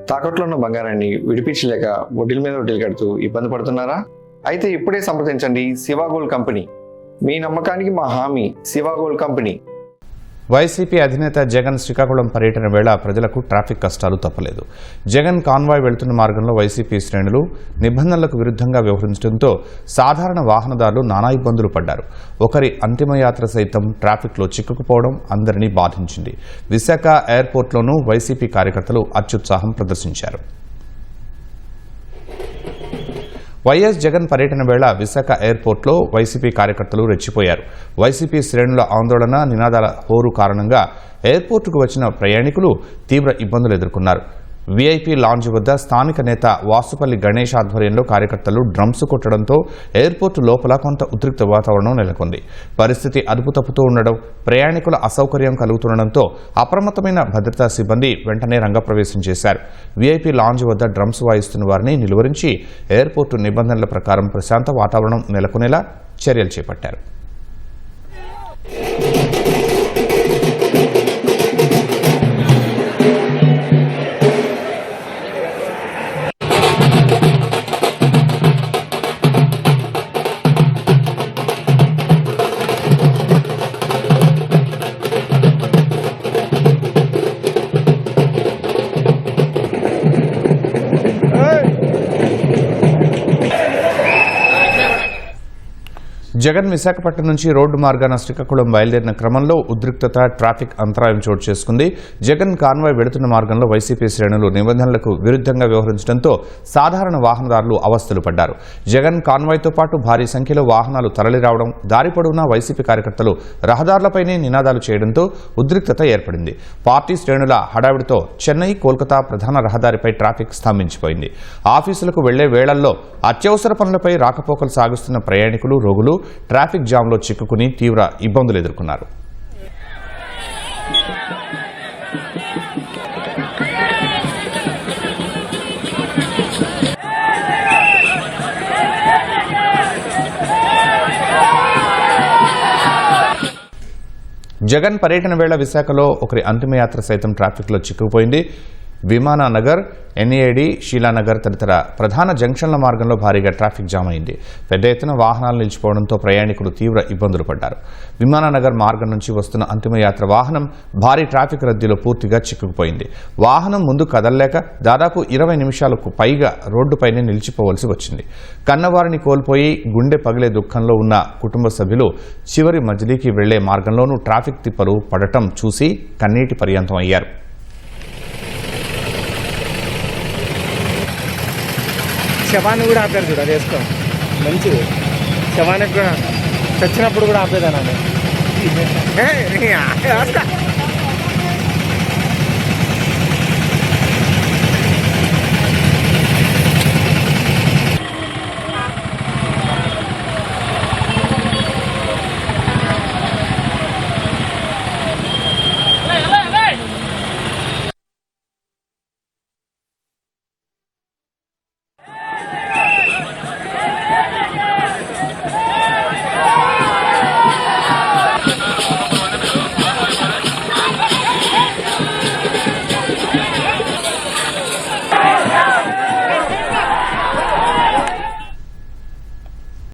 తాకట్లో ఉన్న బంగారాన్ని విడిపించలేక వడ్డీల మీద వడ్డీలు కడుతూ ఇబ్బంది పడుతున్నారా? అయితే ఇప్పుడే సంప్రదించండి శివ గోల్డ్ కంపెనీ. మీ నమ్మకానికి మా హామీ శివ గోల్డ్ కంపెనీ. వైసీపీ అధినేత జగన్ శ్రీకాకుళం పర్యటన వేళ ప్రజలకు ట్రాఫిక్ కష్టాలు తప్పలేదు. జగన్ కాన్వాయ్ వెళ్తున్న మార్గంలో వైసీపీ శ్రేణులు నిబంధనలకు విరుద్ధంగా వ్యవహరించడంతో సాధారణ వాహనదారులు నానా ఇబ్బందులు పడ్డారు. ఒకరి అంతిమయాత్ర సైతం ట్రాఫిక్లో చిక్కుకుపోవడం అందరినీ బాధించింది. విశాఖ ఎయిర్పోర్ట్లోనూ వైసీపీ కార్యకర్తలు అత్యుత్సాహం ప్రదర్శించారు. వైఎస్ జగన్ పర్యటన వేళ విశాఖ ఎయిర్పోర్ట్లో వైసీపీ కార్యకర్తలు రెచ్చిపోయారు. వైసీపీ శ్రేణుల ఆందోళన, నినాదాల హోరు కారణంగా ఎయిర్పోర్టుకు వచ్చిన ప్రయాణికులు తీవ్ర ఇబ్బందులు ఎదుర్కొన్నారు. వీఐపీ లాంజ్ వద్ద స్థానిక నేత వాసుపల్లి గణేష్ ఆధ్వర్యంలో కార్యకర్తలు డ్రమ్స్ కొట్టడంతో ఎయిర్పోర్టు లోపల కొంత ఉద్రిక్త వాతావరణం నెలకొంది. పరిస్థితి అదుపు తప్పుతూ ఉండడం, ప్రయాణికుల అసౌకర్యం కలుగుతుండటంతో అప్రమత్తమైన భద్రతా సిబ్బంది వెంటనే రంగప్రవేశం చేశారు. వీఐపీ లాంజ్ వద్ద డ్రమ్స్ వాయిస్తున్న వారిని నిలువరించి ఎయిర్పోర్టు నిబంధనల ప్రకారం ప్రశాంత వాతావరణం నెలకొనేలా చర్యలు చేపట్టారు. జగన్ విశాఖపట్నం నుంచి రోడ్డు మార్గాన శ్రీకాకుళం బయలుదేరిన క్రమంలో ఉద్రిక్తత, ట్రాఫిక్ అంతరాయం చోటు చేసుకుంది. జగన్ కాన్వాయ్ వెళుతున్న మార్గంలో వైసీపీ శ్రేణులు నిబంధనలకు విరుద్ధంగా వ్యవహరించడంతో సాధారణ వాహనదారులు అవస్థలు పడ్డారు. జగన్ కాన్వాయ్తో పాటు భారీ సంఖ్యలో వాహనాలు తరలిరావడం, దారి పొడవునా వైసీపీ కార్యకర్తలు రహదారులపైనే నినాదాలు చేయడంతో ఉద్రిక్తత ఏర్పడింది. పార్టీ శ్రేణుల హడావిడితో చెన్నై, కోల్కతా ప్రధాన రహదారిపై ట్రాఫిక్ స్తంభించిపోయింది. ఆఫీసులకు వెళ్లే వేళల్లో అత్యవసర పనులపై రాకపోకలు సాగిస్తున్న ప్రయాణికులు, రోగులు ట్రాఫిక్ జామ్లో చిక్కుకుని తీవ్ర ఇబ్బందులు ఎదుర్కొన్నారు. జగన్ పర్యటన వేళ విశాఖలో ఒకరి అంతిమయాత్ర సైతం ట్రాఫిక్లో చిక్కుకుపోయింది. విమాననగర్, ఎన్ఏడి, శీలానగర్ తదితర ప్రధాన జంక్షన్ల మార్గంలో భారీగా ట్రాఫిక్ జామ్ అయింది. పెద్ద ఎత్తున వాహనాలు నిలిచిపోవడంతో ప్రయాణికులు తీవ్ర ఇబ్బందులు పడ్డారు. విమాననగర్ మార్గం నుంచి వస్తున్న అంతిమయాత్ర వాహనం భారీ ట్రాఫిక్ రద్దీలో పూర్తిగా చిక్కుకుపోయింది. వాహనం ముందు కదలలేక దాదాపు 20 నిమిషాలకు పైగా రోడ్డుపైనే నిలిచిపోవలసి వచ్చింది. కన్నవారిని కోల్పోయి గుండె పగిలే దుఃఖంలో ఉన్న కుటుంబ సభ్యులు చివరి మజిలీకి వెళ్లే మార్గంలోనూ ట్రాఫిక్ తిప్పలు పడటం చూసి కన్నీటి పర్యంతం అయ్యారు. శవాన్ని కూడా ఆపారు చూడ, అది వేసుకో మంచిది. శవానికి కూడా చచ్చినప్పుడు కూడా ఆపేదాన్ని.